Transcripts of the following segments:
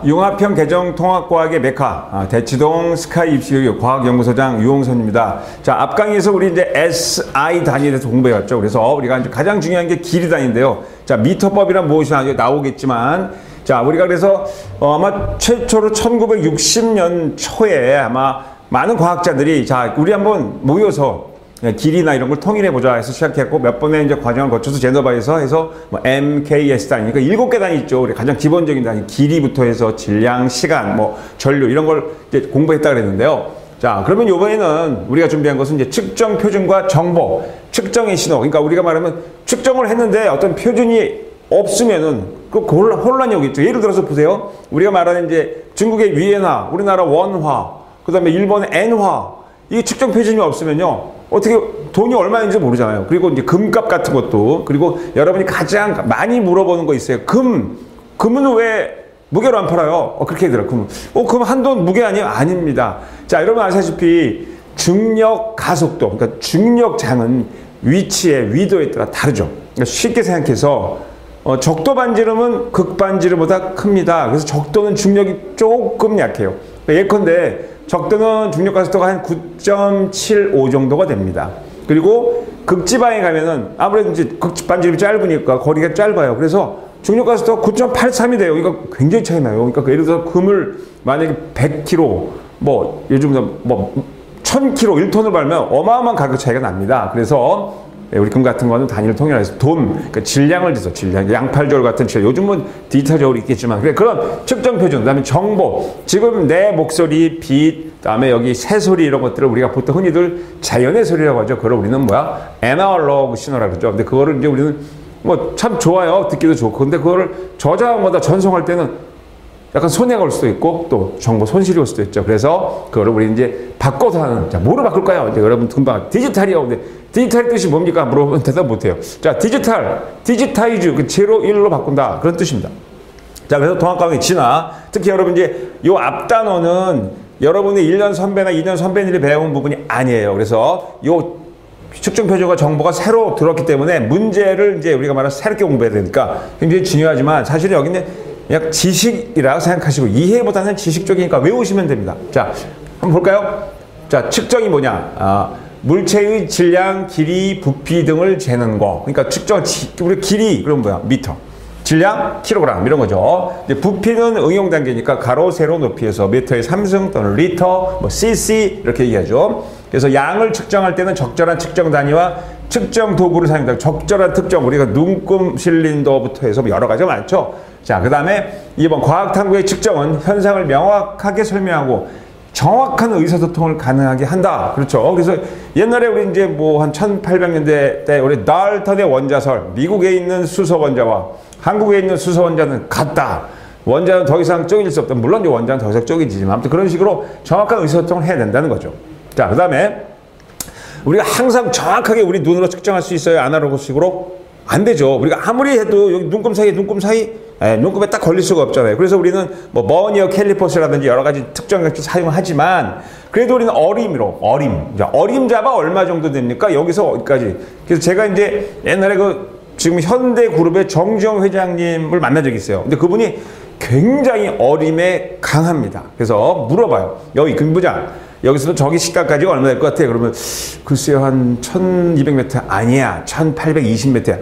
융합형 계정통합과학의 메카, 대치동 스카이 입시 과학연구소장 유홍선입니다. 자, 앞 강의에서 우리 이제 SI 단위에 대해서 공부해왔죠. 그래서 우리가 이제 가장 중요한 게 길이 단위인데요. 자, 미터법이란 무엇이 나오겠지만, 자, 우리가 그래서 아마 최초로 1960년 초에 아마 많은 과학자들이 자, 우리 한번 모여서 길이나 이런 걸 통일해보자 해서 시작했고, 몇 번의 이제 과정을 거쳐서 제너바에서 해서 뭐 MKS 단위, 그러니까 7개 단위 있죠. 우리 가장 기본적인 단위, 길이부터 해서 질량, 시간, 뭐 전류 이런 걸 이제 공부했다 그랬는데요. 자, 그러면 이번에는 우리가 준비한 것은 이제 측정 표준과 정보, 측정의 신호. 그러니까 우리가 말하면 측정을 했는데 어떤 표준이 없으면은 그 혼란이 오겠죠. 예를 들어서 보세요. 우리가 말하는 이제 중국의 위엔화, 우리나라 원화, 그 다음에 일본의 엔화, 이 측정 표준이 없으면요. 어떻게 돈이 얼마인지 모르잖아요. 그리고 이제 금값 같은 것도, 그리고 여러분이 가장 많이 물어보는 거 있어요. 금은 왜 무게로 안 팔아요? 그렇게 얘기해요. 금 한돈 무게 아니에요? 아닙니다. 자, 여러분 아시다시피 중력 가속도, 그러니까 중력장은 위치에 위도에 따라 다르죠. 그러니까 쉽게 생각해서 적도 반지름은 극반지름보다 큽니다. 그래서 적도는 중력이 조금 약해요. 예컨대 적도는 중력 가속도가 한 9.75 정도가 됩니다. 그리고 극지방에 가면은 아무래도 이제 극반지름이 짧으니까 거리가 짧아요. 그래서 중력 가속도가 9.83이 돼요. 이거 굉장히 차이 나요. 그러니까 예를 들어서 금을 만약에 100kg, 뭐 요즘 뭐 1000kg, 1톤을 팔면 어마어마한 가격 차이가 납니다. 그래서 우리 금 같은 거는 단위를 통일해서 돈, 그러니까 질량을 재서 질량, 양팔절 같은 질량, 요즘은 디지털적으로 있겠지만, 그래, 그런 측정 표준, 그 다음에 정보, 지금 내 목소리, 빛, 그 다음에 여기 새소리 이런 것들을 우리가 보통 흔히들 자연의 소리라고 하죠. 그걸 우리는 뭐야? 애널로그 신호라고 그러죠. 근데 그거를 이제 우리는 뭐 참 좋아요. 듣기도 좋고. 근데 그거를 저장하거나 전송할 때는 약간 손해가 올 수도 있고 또 정보 손실이 올 수도 있죠. 그래서 그거를 우리 이제 바꿔서 하는, 자, 뭐로 바꿀까요? 이제 여러분 금방 디지털이요. 근데 디지털 뜻이 뭡니까? 물어보면 대답 못해요. 자, 디지타이즈, 그 제로 1로 바꾼다. 그런 뜻입니다. 자, 그래서 통합과학의 진화, 특히 여러분 이제 요 앞 단어는 여러분이 1년 선배나 2년 선배들이 배운 부분이 아니에요. 그래서 요 측정 표준과 정보가 새로 들었기 때문에 문제를 이제 우리가 말하는 새롭게 공부해야 되니까 굉장히 중요하지만 사실은 여기는 그냥 지식이라고 생각하시고 이해보다는 지식 쪽이니까 외우시면 됩니다. 자, 한번 볼까요? 자, 측정이 뭐냐? 물체의 질량, 길이, 부피 등을 재는 거. 그러니까 측정, 우리 길이, 그럼 뭐야? 미터. 질량, 킬로그램, 이런 거죠. 이제 부피는 응용 단계니까 가로, 세로, 높이에서 미터의 3승 또는 리터, 뭐 cc 이렇게 얘기하죠. 그래서 양을 측정할 때는 적절한 측정 단위와 측정 도구를 사용한다. 적절한 특정, 우리가 눈금 실린더부터 해서 여러 가지가 많죠. 자, 그 다음에 이번 과학탐구의 측정은 현상을 명확하게 설명하고 정확한 의사소통을 가능하게 한다. 그렇죠. 그래서 옛날에 우리 이제 뭐 한 1800년대 때 우리 달턴의 원자설, 미국에 있는 수소 원자와 한국에 있는 수소 원자는 같다. 원자는 더 이상 쪼개질 수 없다. 물론 이제 원자는 더 이상 쪼개지지만 아무튼 그런 식으로 정확한 의사소통을 해야 된다는 거죠. 자, 그 다음에 우리가 항상 정확하게 우리 눈으로 측정할 수 있어요? 아날로그식으로? 안 되죠. 우리가 아무리 해도 여기 눈금 사이, 눈금에 딱 걸릴 수가 없잖아요. 그래서 우리는 뭐 버니어 캘리퍼스라든지 여러 가지 측정기를 사용하지만 그래도 우리는 어림잡아 얼마 정도 됩니까? 여기서 어디까지. 그래서 제가 이제 옛날에 지금 현대그룹의 정지영 회장님을 만난 적이 있어요. 근데 그분이 굉장히 어림에 강합니다. 그래서 물어봐요. 여기 금부장, 여기서 저기 시가까지 얼마 될 것 같아요? 그러면 글쎄요, 한 1200m 아니야, 1820m야.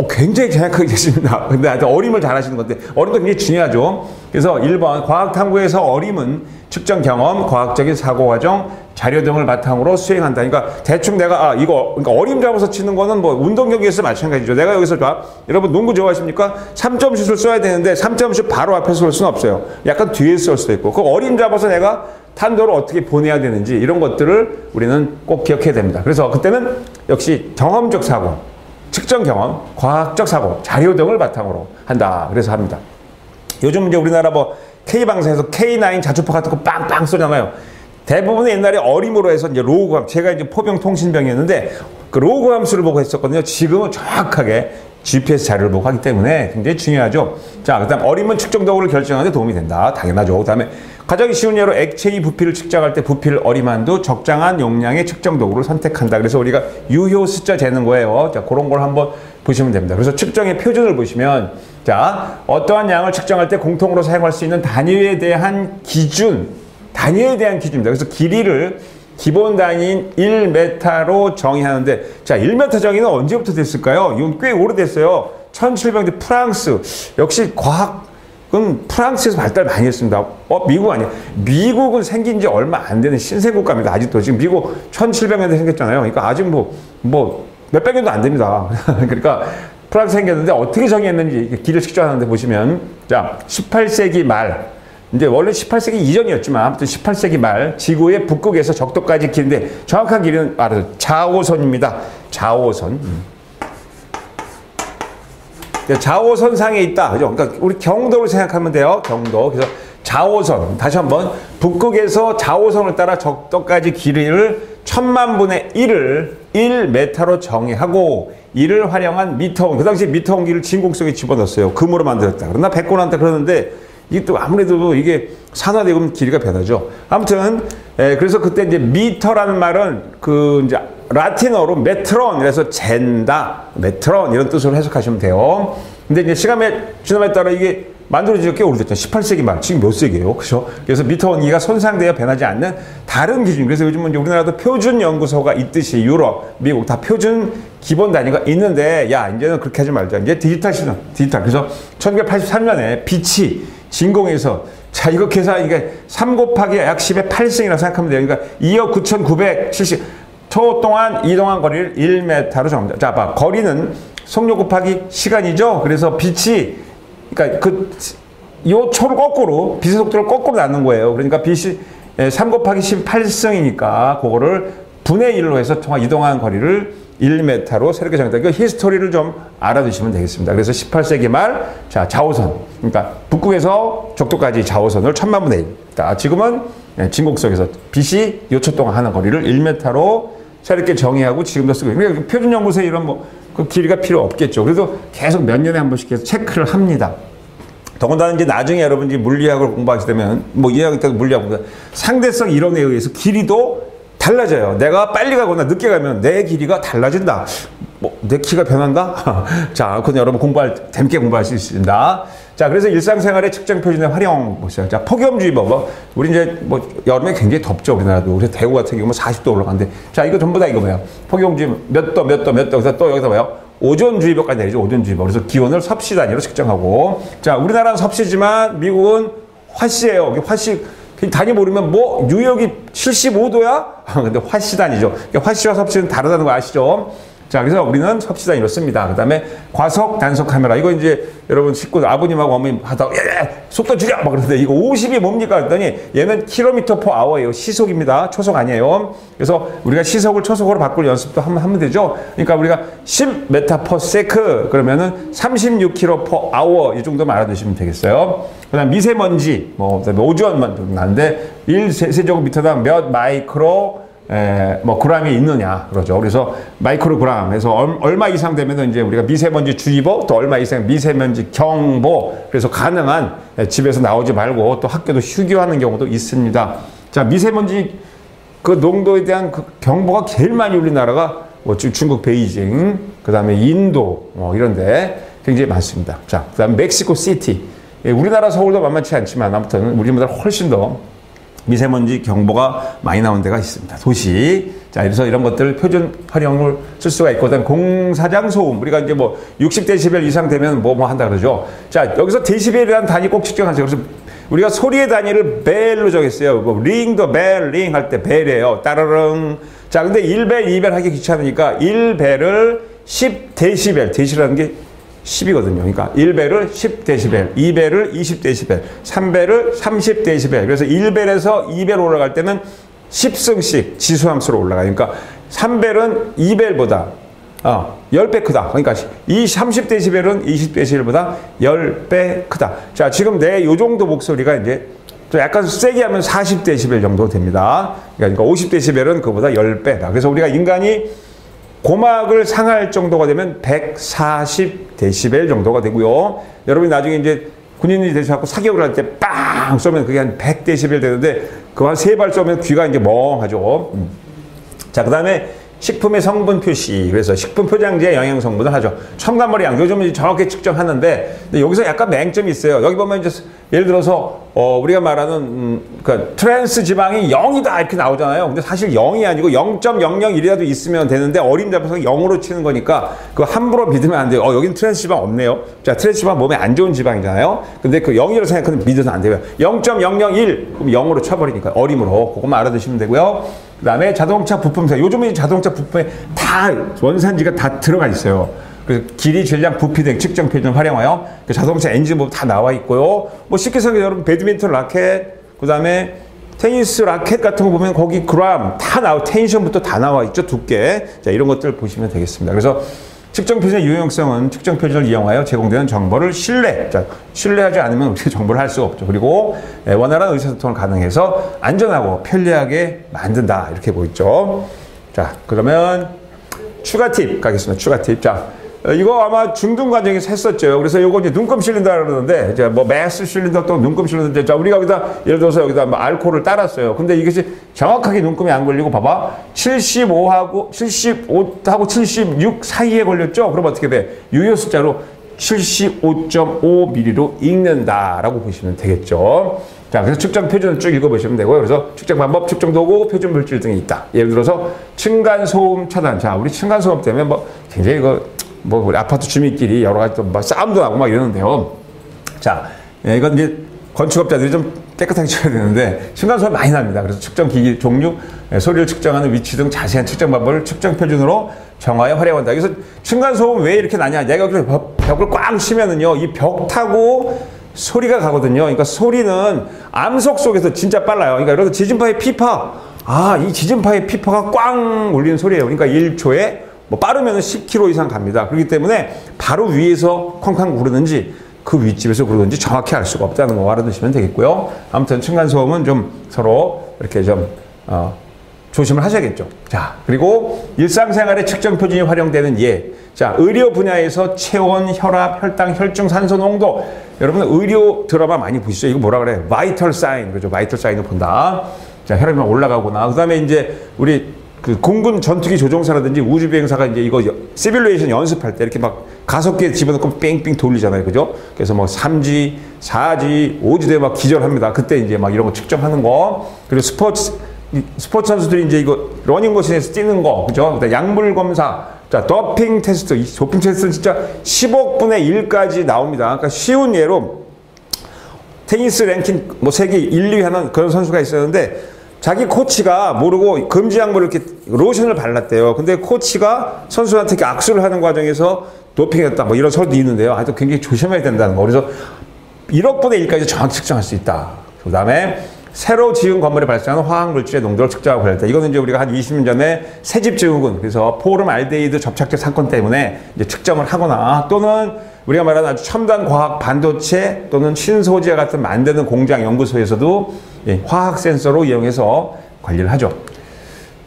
굉장히 정확하게 계십니다. 근데 하여튼 어림을 잘 하시는 건데, 어림도 굉장히 중요하죠. 그래서 1번, 과학탐구에서 어림은 측정 경험, 과학적인 사고과정, 자료 등을 바탕으로 수행한다. 그러니까 대충 내가, 그러니까 어림 잡아서 치는 거는 뭐 운동 경기에서 마찬가지죠. 내가 여기서 여러분 농구 좋아하십니까? 3점슛을 써야 되는데 3점슛 바로 앞에서 쏠 수는 없어요. 약간 뒤에서 쏠 수도 있고. 그 어림 잡아서 내가 탄도를 어떻게 보내야 되는지 이런 것들을 우리는 꼭 기억해야 됩니다. 그래서 그때는 역시 경험적 사고, 측정 경험, 과학적 사고, 자료 등을 바탕으로 한다. 그래서 합니다. 요즘 이제 우리나라 뭐 K방사에서 K9 자주포 같은 거 빵빵 쏘잖아요. 대부분은 옛날에 어림으로 해서 이제 로그함, 제가 이제 포병 통신병이었는데 그 로그 함수를 보고 했었거든요. 지금은 정확하게 GPS 자료를 보고 하기 때문에 굉장히 중요하죠. 자, 그 다음 어림은 측정 도구를 결정하는 데 도움이 된다. 당연하죠. 그 다음에 가장 쉬운 예로 액체의 부피를 측정할 때 부피를 어림한도 적당한 용량의 측정 도구를 선택한다. 그래서 우리가 유효 숫자 재는 거예요. 자, 그런 걸 한번 보시면 됩니다. 그래서 측정의 표준을 보시면 자, 어떠한 양을 측정할 때 공통으로 사용할 수 있는 단위에 대한 단위에 대한 기준입니다. 그래서 길이를 기본 단위인 1m로 정의하는데, 자, 1m 정의는 언제부터 됐을까요? 이건 꽤 오래됐어요. 1700년대 프랑스. 역시 과학은 프랑스에서 발달 많이 했습니다. 미국 아니에요. 미국은 생긴 지 얼마 안 되는 신생국가입니다. 아직도. 지금 미국 1700년대 생겼잖아요. 그러니까 아직 몇백 년도 안 됩니다. 그러니까 프랑스 생겼는데 어떻게 정의했는지 길을 측정하는데 보시면, 자, 18세기 말, 이제 원래 18세기 이전이었지만 아무튼 18세기 말 지구의 북극에서 적도까지 길인데 정확한 길이는 알아서 자오선입니다. 자오선. 자오선상에 있다. 그죠? 그러니까 우리 경도를 생각하면 돼요. 경도. 그래서 자오선. 다시 한번 북극에서 자오선을 따라 적도까지 길이를 1000만분의 1을 1m로 정의하고 이를 활용한 미터온. 그 당시 미터온 기를 진공속에 집어넣었어요. 금으로 만들었다. 그러나 백골한테 그러는데 이게 또 아무래도 이게 산화되면 길이가 변하죠. 아무튼 그래서 그때 이제 미터라는 말은 그 이제 라틴어로 메트론, 그래서 잰다, 메트론 이런 뜻으로 해석하시면 돼요. 근데 이제 시간의 지남에 따라 이게 만들어진 지 꽤 오래됐죠. 18세기 말, 지금 몇 세기예요, 그렇죠? 그래서 미터 원기가 손상되어 변하지 않는 다른 기준. 그래서 요즘은 이제 우리나라도 표준 연구소가 있듯이 유럽, 미국 다 표준 기본 단위가 있는데, 야, 이제는 그렇게 하지 말자. 이제 디지털 시대, 디지털. 그래서 1983년에 빛이 진공에서, 자, 이거 계산, 이게 3 곱하기 약 10의 8승이라고 생각하면 돼요. 그러니까 2억 9,970. 초 동안 이동한 거리를 1m로 정합니다. 자, 봐. 거리는 속력 곱하기 시간이죠. 그래서 빛이, 그러니까 요 초를 거꾸로, 빛의 속도를 거꾸로 낳는 거예요. 그러니까 빛이 3 곱하기 18승이니까 그거를 분의 1로 해서 통화 이동한 거리를 1m로 새롭게 정했다. 그 히스토리를 좀 알아두시면 되겠습니다. 그래서 18세기 말, 자, 자오선. 그러니까 북극에서 적도까지 자오선을 1000만분의 1. 자, 지금은 진공속에서 빛이 요초 동안 하는 거리를 1m로 새롭게 정의하고 지금도 쓰고. 그러니까 표준 연구소에 이런 그 길이가 필요 없겠죠. 그래서 계속 몇 년에 한 번씩 계속 체크를 합니다. 더군다나 이제 나중에 여러분이 물리학을 공부하시게 되면, 이해하기 때문에 물리학 공부, 상대성 이론에 의해서 길이도 달라져요. 내가 빨리 가거나 늦게 가면 내 길이가 달라진다. 내 키가 변한다? 자, 그건 여러분 재밌게 공부할 수 있습니다. 자, 그래서 일상생활의 측정 표준의 활용 보세요. 자, 폭염주의보. 우리 이제 여름에 굉장히 덥죠, 우리나라도. 그래서 대구 같은 경우 40도 올라가는데. 자, 이거 전부 다 이거 뭐예요? 폭염주의보 몇 도. 그래서 또 여기서 뭐예요? 오존주의보까지 내리죠, 오존주의보. 그래서 기온을 섭씨 단위로 측정하고. 자, 우리나라는 섭씨지만 미국은 화씨예요. 화씨. 단위 모르면 뉴욕이 75도야? 근데 화씨 단위죠. 화씨와 섭씨는 다르다는 거 아시죠? 자, 그래서 우리는 섭씨 단위로 씁니다. 그 다음에 과속 단속 카메라. 이거 이제 여러분 식구 아버님하고 어머님 하다가 속도 줄여! 막 그러는데 이거 50이 뭡니까? 그랬더니 얘는 km/h예요. 시속입니다. 초속 아니에요. 그래서 우리가 시속을 초속으로 바꿀 연습도 하면 되죠. 그러니까 우리가 10m/s 그러면은 36km/h 이 정도만 알아두시면 되겠어요. 그 다음 미세먼지, 그다음에 오존만 나는데 1세제곱미터당 몇 마이크로 그람이 있느냐, 그러죠. 그래서 마이크로그램에서 얼마 이상 되면 이제 우리가 미세먼지 주의보, 또 얼마 이상 미세먼지 경보, 그래서 가능한 집에서 나오지 말고 또 학교도 휴교하는 경우도 있습니다. 자, 미세먼지 그 농도에 대한 그 경보가 제일 많이 울린 나라가 중국 베이징, 그 다음에 인도, 이런데 굉장히 많습니다. 자, 그 다음에 멕시코 시티. 우리나라 서울도 만만치 않지만 아무튼 우리보다 훨씬 더 미세먼지 경보가 많이 나온 데가 있습니다. 도시. 자, 그래서 이런 것들 표준 활용을 쓸 수가 있고, 그다음 공사장 소음. 우리가 이제 60데시벨 이상 되면 한다 그러죠. 자, 여기서 데시벨이라는 단위 꼭 측정하세요. 그래서 우리가 소리의 단위를 벨로 정했어요. 링 더 벨, 링 할 때 벨이에요. 따르릉. 자, 근데 1벨, 2벨 하기 귀찮으니까 1벨을 10데시벨. 데시라는 게 10이거든요. 그러니까 1벨을 10데시벨, 2벨을 20데시벨, 3벨을 30데시벨. 그래서 1벨에서 2벨 올라갈 때는 10승씩 지수함수로 올라가요. 그러니까 3벨은 2벨보다 10배 크다. 그러니까 이 30데시벨은 20데시벨보다 10배 크다. 자, 지금 내 요 정도 목소리가 이제 좀 약간 세게 하면 40데시벨 정도 됩니다. 그러니까 50데시벨은 그보다 10배다. 그래서 우리가 인간이 고막을 상할 정도가 되면 140데시벨 정도가 되고요. 여러분이 나중에 이제 군인이 되셔서 사격을 할 때 빵 쏘면 그게 한 100데시벨 되는데 그거 한 3발 쏘면 귀가 이제 멍하죠. 자, 그 다음에 식품의 성분 표시, 그래서 식품 포장지에 영양 성분을 하죠. 첨가물의 양, 요즘은 정확히 측정하는데, 근데 여기서 약간 맹점이 있어요. 여기 보면 이제 예를 들어서 우리가 말하는 그러니까 트랜스 지방이 0이다 이렇게 나오잖아요. 근데 사실 0이 아니고 0.001이라도 있으면 되는데 어림 잡아서 0으로 치는 거니까 그거 함부로 믿으면 안 돼요. 여기는 트랜스 지방 없네요. 자, 트랜스 지방 몸에 안 좋은 지방이잖아요. 근데 그 0이라고 생각하면 믿어서 안 돼요. 0.001 그럼 0으로 쳐버리니까 어림으로 그것만 알아두시면 되고요. 그 다음에 자동차 부품사, 요즘은 자동차 부품에 다 원산지가 다 들어가 있어요. 그래서 길이, 질량, 부피 등 측정 표준을 활용하여 그 자동차 엔진 부분 다 나와 있고요. 뭐 쉽게 생각해 여러분 배드민턴 라켓, 그 다음에 테니스 라켓 같은 거 보면 거기 그램 다 나와, 텐션부터 다 나와 있죠. 두께. 자, 이런 것들 보시면 되겠습니다. 그래서 측정 표준의 유용성은 측정 표준을 이용하여 제공되는 정보를 신뢰하지 않으면 우리가 정보를 할 수가 없죠. 그리고 원활한 의사소통을 가능해서 안전하고 편리하게 만든다. 이렇게 보이죠. 자, 그러면 추가 팁 가겠습니다. 추가 팁. 자, 이거 아마 중등 과정에서 했었죠. 그래서 이거 이제 눈금 실린다 그러는데, 이제 뭐 매스 실린다 또 눈금 실린다. 자, 우리가 여기다 예를 들어서 여기다 뭐 알코올을 따랐어요. 근데 이것이 정확하게 눈금이 안 걸리고 봐봐. 75하고 76 사이에 걸렸죠. 그럼 어떻게 돼? 유효 숫자로 75.5mm로 읽는다라고 보시면 되겠죠. 자, 그래서 측정 표준을 쭉 읽어보시면 되고요. 그래서 측정 방법, 측정 도구, 표준 물질 등이 있다. 예를 들어서 층간소음 차단. 자, 우리 층간소음 때문에 뭐 굉장히 우리 아파트 주민끼리 여러 가지 또 막 싸움도 나고 막 이러는데요. 자, 이건 이제 건축업자들이 좀 깨끗하게 쳐야 되는데 층간소음 많이 납니다. 그래서 측정 기기 종류, 소리를 측정하는 위치 등 자세한 측정 방법을 측정 표준으로 정하여 활용한다. 그래서 층간소음 왜 이렇게 나냐? 내가 벽을 꽉 치면은요, 이 벽 타고 소리가 가거든요. 그러니까 소리는 암석 속에서 진짜 빨라요. 그러니까 여러분 지진파의 피파, 이 지진파의 피파가 꽝 울리는 소리예요. 그러니까 1초에 뭐 빠르면 10km 이상 갑니다. 그렇기 때문에 바로 위에서 쾅쾅 구르는지 그 윗집에서 구르는지 정확히 알 수가 없다는 거 알아두시면 되겠고요. 아무튼 층간소음은 좀 서로 이렇게 좀 조심을 하셔야겠죠. 자, 그리고 일상생활에 측정 표준이 활용되는 예. 자, 의료 분야에서 체온, 혈압, 혈당, 혈중, 산소 농도. 여러분 의료 드라마 많이 보시죠? 이거 뭐라 그래? 바이털 사인. 그죠? 바이털 사인을 본다. 자, 혈압이 막 올라가거나. 그 다음에 이제 우리 그 공군 전투기 조종사라든지 우주비행사가 이제 이거 시뮬레이션 연습할 때 이렇게 막 가속기에 집어넣고 뺑뺑 돌리잖아요. 그죠? 그래서 뭐 3G, 4G, 5G 대 막 기절합니다. 그때 이제 막 이런 거 측정하는 거. 그리고 스포츠 선수들이 이제 이거 러닝머신에서 뛰는 거. 그죠? 약물 검사. 자, 도핑 테스트. 이 도핑 테스트는 진짜 10억 분의 1까지 나옵니다. 그러니까 쉬운 예로 테니스 랭킹 뭐 세계 1, 2위 하는 그런 선수가 있었는데 자기 코치가 모르고 금지 약물을 이렇게 로션을 발랐대요. 근데 코치가 선수한테 이렇게 악수를 하는 과정에서 도핑했다. 뭐 이런 설도 있는데요. 하여튼 굉장히 조심해야 된다는 거. 그래서 1억 분의 1까지 정확히 측정할 수 있다. 그 다음에 새로 지은 건물에 발생하는 화학물질의 농도를 측정하고 관련했다. 이거는 이제 우리가 한 20년 전에 새집 증후군, 그래서 포름알데히드 접착제 사건 때문에 이제 측정을 하거나 또는 우리가 말하는 아주 첨단 과학 반도체 또는 신소재 같은 만드는 공장 연구소에서도 화학 센서로 이용해서 관리를 하죠.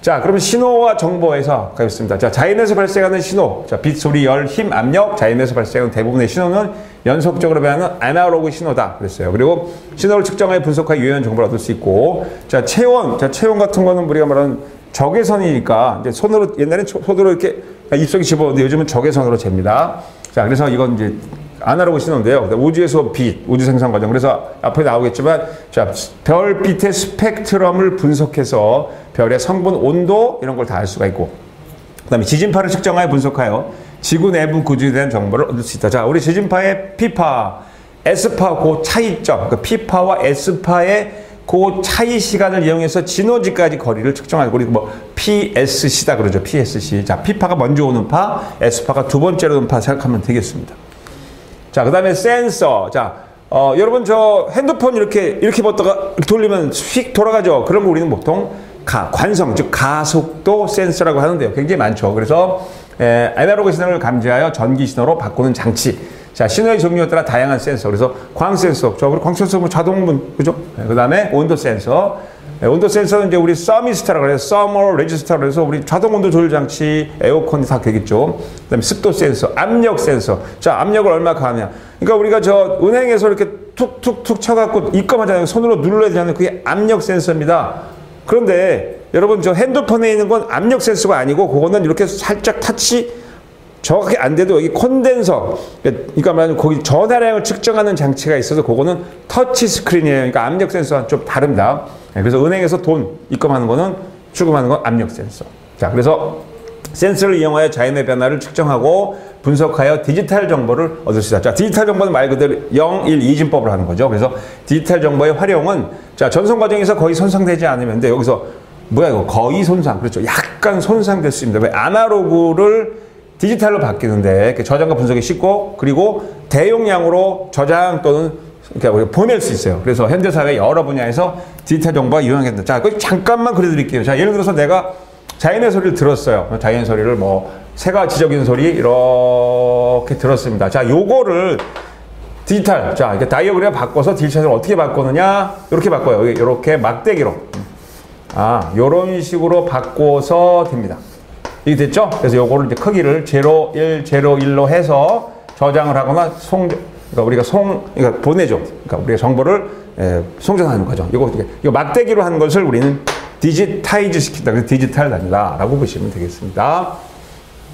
자, 그러면 신호와 정보에서 가겠습니다. 자, 자연에서 발생하는 신호. 자, 빛, 소리, 열, 힘, 압력. 자연에서 발생하는 대부분의 신호는 연속적으로 변하는 아날로그 신호다. 그랬어요. 그리고 신호를 측정하여 분석하여 유효한 정보를 얻을 수 있고. 자, 체온. 자, 체온 같은 거는 우리가 말하는 적외선이니까 이제 손으로, 옛날엔 손으로 이렇게 입속에 집어넣는데 요즘은 적외선으로 잽니다. 자, 그래서 이건 이제 아날로그 신호인데요. 우주에서 빛, 우주 생성 과정. 그래서 앞에 나오겠지만, 자, 별빛의 스펙트럼을 분석해서 별의 성분, 온도 이런 걸 다 알 수가 있고, 그다음에 지진파를 측정하여 분석하여 지구 내부 구조에 대한 정보를 얻을 수 있다. 자, 우리 지진파의 P파, S파 그 차이점, 그 P파와 S파의 그 차이 시간을 이용해서 진원지까지 거리를 측정하고, 우리 뭐 PSC다 그러죠. PSC. 자, P파가 먼저 오는 파, S파가 두 번째로 오는 파 생각하면 되겠습니다. 자, 그 다음에 센서. 자, 여러분 저 핸드폰 이렇게 봤다가 돌리면 휙 돌아가죠. 그런 거 우리는 보통 관성, 즉 가속도 센서라고 하는데요. 굉장히 많죠. 그래서 아날로그 신호를 감지하여 전기 신호로 바꾸는 장치. 자, 신호의 종류에 따라 다양한 센서. 그래서 광 센서, 광 센서 뭐 자동문, 그죠? 그 다음에 온도 센서. 온도 센서는 이제 우리 서미스타라고 해서 서머 레지스터라고 해서 우리 자동 온도 조절 장치, 에어컨이 다 되겠죠. 그다음에 습도 센서, 압력 센서. 자, 압력을 얼마 가하냐. 그러니까 우리가 저 은행에서 이렇게 툭툭툭 쳐갖고 입금하잖아요. 손으로 눌러야 되잖아요. 그게 압력 센서입니다. 그런데 여러분 저 핸드폰에 있는 건 압력 센서가 아니고 그거는 이렇게 살짝 터치 정확하게 안 돼도 여기 콘덴서, 그러니까 말하자면 거기 전화량을 측정하는 장치가 있어서 그거는 터치 스크린이에요. 그러니까 압력 센서와 좀 다릅니다. 그래서 은행에서 돈 입금하는 거는 출금하는 건 압력 센서. 자, 그래서 센서를 이용하여 자연의 변화를 측정하고 분석하여 디지털 정보를 얻을 수 있다. 자, 디지털 정보는 말 그대로 0, 1, 2진법을 하는 거죠. 그래서 디지털 정보의 활용은 자, 전송 과정에서 거의 손상되지 않으면 돼. 여기서 뭐야 이거 거의 손상. 그렇죠. 약간 손상될 수 있습니다. 왜 아날로그를 디지털로 바뀌는데 저장과 분석이 쉽고 그리고 대용량으로 저장 또는 그러니까 보낼 수 있어요. 그래서 현대사회 여러 분야에서 디지털 정보가 유용하겠다. 자, 잠깐만 그려드릴게요. 자, 예를 들어서 내가 자연의 소리를 들었어요. 자연의 소리를 뭐 새가 지저귀는 소리 이렇게 들었습니다. 자, 요거를 디지털, 자, 이렇게 다이어그램 바꿔서 디지털을 어떻게 바꾸느냐? 이렇게 바꿔요. 이렇게 막대기로. 요런 식으로 바꿔서 됩니다. 이게 됐죠? 그래서 요거를 이제 크기를 0.1, 0.1로 해서 저장을 하거나 그러니까 우리가 그러니까 보내죠. 그러니까 우리가 정보를 송전하는 거죠. 이거 막대기로 하는 것을 우리는 디지타이즈 시킨다. 그래서 디지털 단위다라고 보시면 되겠습니다.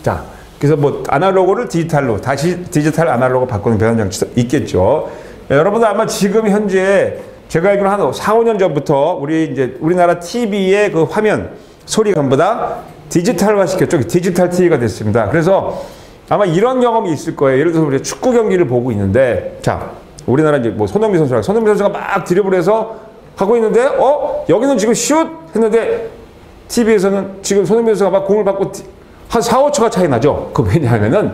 자, 그래서 뭐 아날로그를 디지털로 다시 디지털 아날로그 바꾸는 변환 장치도 있겠죠. 여러분들 아마 지금 현재 제가 알기로 한 4, 5년 전부터 우리나라 TV의 그 화면 소리가 전부 다 디지털화 시켰죠. 디지털 TV가 됐습니다. 그래서 아마 이런 경험이 있을 거예요. 예를 들어서 우리가 축구 경기를 보고 있는데, 자, 우리나라 이제 뭐 손흥민 선수가 막 드리블해서 하고 있는데, 여기는 지금 슛! 했는데, TV에서는 지금 손흥민 선수가 막 공을 받고 한 4, 5초가 차이 나죠. 그 왜냐하면은,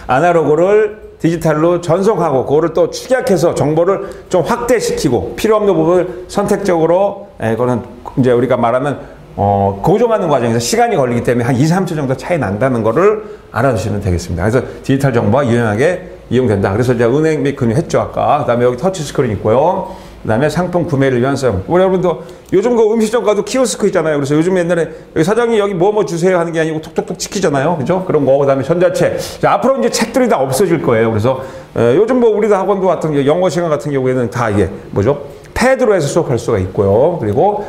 아날로그를 디지털로 전송하고, 그거를 또 축약해서 정보를 좀 확대시키고, 필요 없는 부분을 선택적으로, 그거는 이제 우리가 말하는 고정하는 과정에서 시간이 걸리기 때문에 한 2, 3초 정도 차이 난다는 거를 알아두시면 되겠습니다. 그래서 디지털 정보가 유용하게 이용된다. 그래서 이제 은행 및 금융했죠, 아까. 그 다음에 여기 터치 스크린 있고요. 그 다음에 상품 구매를 위한 사용. 우리 여러분도 요즘 그 음식점 가도 키오스크 있잖아요. 그래서 요즘 옛날에 여기 사장님 여기 뭐 주세요 하는 게 아니고 톡톡톡 찍히잖아요. 그죠? 그런 거. 그 다음에 전자책. 자, 앞으로 이제 책들이 다 없어질 거예요. 그래서 요즘 뭐 우리도 학원도 같은 경우 영어 시간 같은 경우에는 다 이게 뭐죠? 패드로 해서 수업할 수가 있고요. 그리고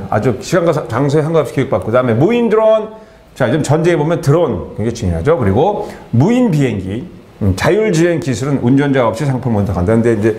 아주 시간과 장소에 상관없이 교육받고, 그 다음에 무인 드론. 자, 요즘 전제에 보면 드론 굉장히 중요하죠. 그리고 무인 비행기, 자율주행 기술은 운전자 없이 상품을 운송한다. 근데 이제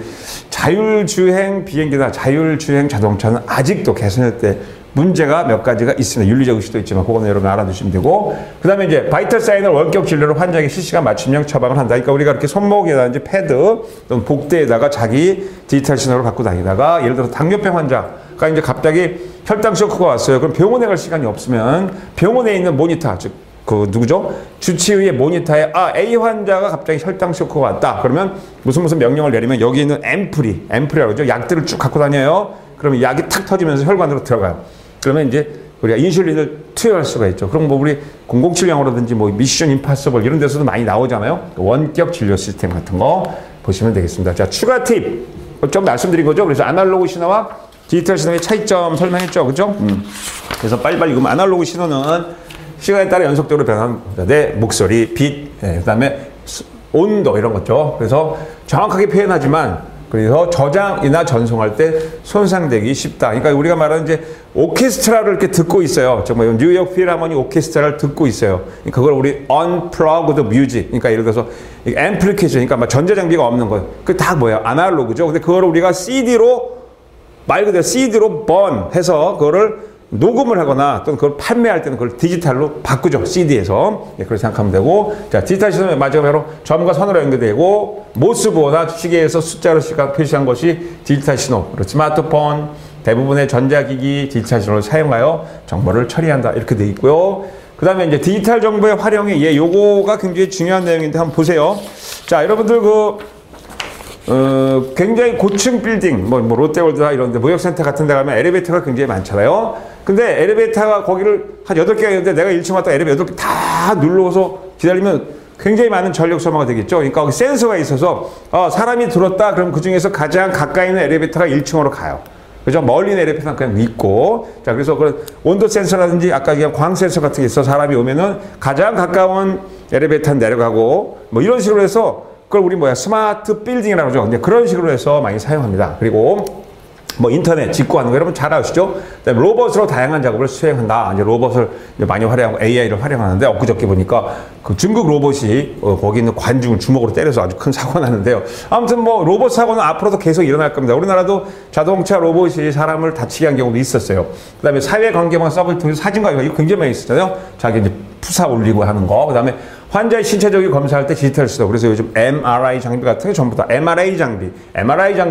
자율주행 비행기나 자율주행 자동차는 아직도 개선할 때 문제가 몇 가지가 있습니다. 윤리적 의식도 있지만 그거는 여러분 알아두시면 되고, 그 다음에 이제 바이탈 사인을 원격 진료로 환자에게 실시간 맞춤형 처방을 한다. 그러니까 우리가 이렇게 손목에다가 패드 또는 복대에다가 자기 디지털 신호를 갖고 다니다가 예를 들어서 당뇨병 환자가 이제 갑자기 혈당 쇼크가 왔어요. 그럼 병원에 갈 시간이 없으면 병원에 있는 모니터, 즉 그 누구죠? 주치의의 모니터에 A 환자가 갑자기 혈당 쇼크가 왔다. 그러면 무슨 명령을 내리면 여기 있는 앰플이라고 그러죠. 약들을 쭉 갖고 다녀요. 그러면 약이 탁 터지면서 혈관으로 들어가요. 그러면 이제 우리가 인슐린을 투여할 수가 있죠. 그럼 뭐 우리 007 영화라든지 뭐 미션 임파서블 이런 데서도 많이 나오잖아요. 원격 진료 시스템 같은 거 보시면 되겠습니다. 자, 추가 팁 좀 말씀드린 거죠. 그래서 아날로그 신호와 디지털 신호의 차이점 설명했죠. 그죠? 그래서 빨리빨리 그럼 아날로그 신호는 시간에 따라 연속적으로 변화합니다. 내 목소리, 빛, 그 다음에 온도 이런 거죠. 그래서 정확하게 표현하지만 그래서 저장이나 전송할 때 손상되기 쉽다. 그러니까 우리가 말하는 이제 오케스트라를 이렇게 듣고 있어요. 정말 뉴욕 필하모니 오케스트라를 듣고 있어요. 그러니까 그걸 우리 unplugged music. 그러니까 예를 들어서 앰플리케이션, 그러니까 막 전자장비가 없는 거예요. 그 다 뭐예요? 아날로그죠. 근데 그걸 우리가 CD로 말 그대로 CD로 번해서 그거를 녹음을 하거나 또는 그걸 판매할 때는 그걸 디지털로 바꾸죠. CD에서. 그렇게 생각하면 되고. 자, 디지털 시스템의 마지막으로 점과 선으로 연결되고 모스보나 시계에서 숫자로 표시한 것이 디지털 신호. 그리고 스마트폰, 대부분의 전자기기 디지털 신호를 사용하여 정보를 처리한다. 이렇게 되어 있고요. 그 다음에 이제 디지털 정보의 활용이 요거가 굉장히 중요한 내용인데 한번 보세요. 자, 여러분들 굉장히 고층 빌딩, 뭐 롯데월드나 이런 데, 무역센터 같은 데 가면 엘리베이터가 굉장히 많잖아요. 근데 엘리베이터가 거기를 한 8개가 있는데 내가 1층 왔다 엘리베이터 8개 다 눌러서 기다리면 굉장히 많은 전력 소모가 되겠죠. 그러니까 거기 센서가 있어서 사람이 들었다 그럼 그 중에서 가장 가까이 있는 엘리베이터가 1층으로 가요. 그죠? 멀리 있는 엘리베이터는 그냥 있고. 자, 그래서 그런 온도 센서라든지 아까 그냥 광 센서 같은 게 있어 사람이 오면은 가장 가까운 엘리베이터는 내려가고 뭐 이런 식으로 해서 그걸 우리 스마트 빌딩이라고 그러죠. 근데 그런 식으로 해서 많이 사용합니다. 그리고 뭐 인터넷 직구하는 거 여러분 잘 아시죠? 그다음에 로봇으로 다양한 작업을 수행한다. 이제 로봇을 이제 많이 활용하고 AI를 활용하는데 엊그저께 보니까 그 중국 로봇이 거기 있는 관중을 주먹으로 때려서 아주 큰 사고가 났는데요. 아무튼 뭐 로봇 사고는 앞으로도 계속 일어날 겁니다. 우리나라도 자동차 로봇이 사람을 다치게 한 경우도 있었어요. 그다음에 사회관계망 서버를 통해서 사진과 이거 굉장히 많이 있었잖아요. 자기 이제 푸사 올리고 하는 거. 그다음에 환자의 신체적인 검사할 때 디지털 수도. 그래서 요즘 MRI 장비 같은 게 전부 다 MRI 장비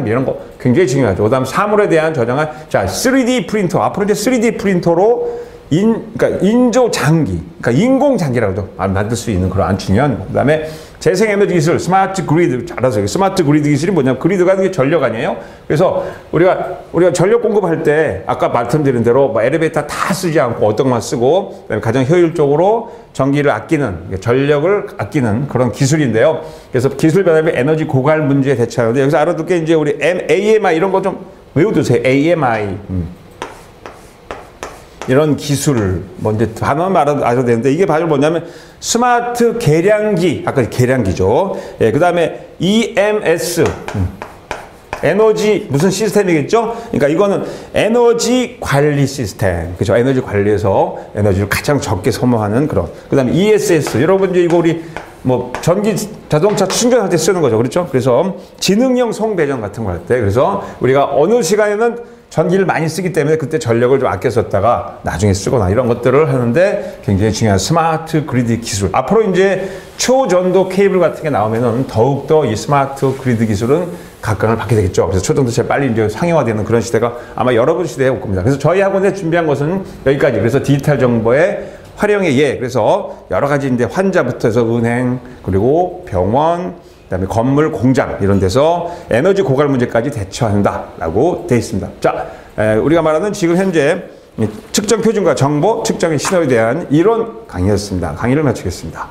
이런 거 굉장히 중요하죠. 그다음 사물에 대한 저장한 3D 프린터. 앞으로 이제 3D 프린터로 그러니까 인조 장기, 그러니까 인공 장기라고도 만들 수 있는 그런 아주 중요한 거. 그다음에 재생에너지 기술, 스마트 그리드. 알아서 스마트 그리드 기술이 뭐냐면 그리드가 이게 전력 아니에요? 그래서 우리가 전력 공급할 때 아까 말씀드린 대로 뭐 엘리베이터 다 쓰지 않고 어떤 것만 쓰고 그다음에 가장 효율적으로 전기를 아끼는, 전력을 아끼는 그런 기술인데요. 그래서 기술 변화의 에너지 고갈 문제에 대처하는데 여기서 알아둘 게 이제 우리 AMI 이런 거 좀 외워두세요. AMI. 이런 기술, 뭐 이제 단어만 알아도 되는데 이게 바로 뭐냐면 스마트 계량기, 아까 계량기죠. 예, 그 다음에 EMS, 에너지 무슨 시스템이겠죠? 그러니까 이거는 에너지 관리 시스템, 그죠? 에너지 관리에서 에너지를 가장 적게 소모하는 그런. 그 다음에 ESS, 여러분 이제 이거 우리 뭐 전기 자동차 충전할 때 쓰는 거죠, 그렇죠? 그래서 지능형 송배전 같은 거 할 때, 그래서 우리가 어느 시간에는 전기를 많이 쓰기 때문에 그때 전력을 좀 아껴 썼다가 나중에 쓰거나 이런 것들을 하는데 굉장히 중요한 스마트 그리드 기술. 앞으로 이제 초전도 케이블 같은 게 나오면은 더욱더 이 스마트 그리드 기술은 각광을 받게 되겠죠. 그래서 초전도체 빨리 이제 상용화되는 그런 시대가 아마 여러분 시대에 올 겁니다. 그래서 저희 학원에 준비한 것은 여기까지. 그래서 디지털 정보의 활용의 예. 그래서 여러 가지 이제 환자부터 해서 은행, 그리고 병원, 그다음에 건물, 공장 이런 데서 에너지 고갈 문제까지 대처한다라고 되어 있습니다. 자, 우리가 말하는 지금 현재 측정 표준과 정보, 측정의 신호에 대한 이론 강의였습니다. 강의를 마치겠습니다.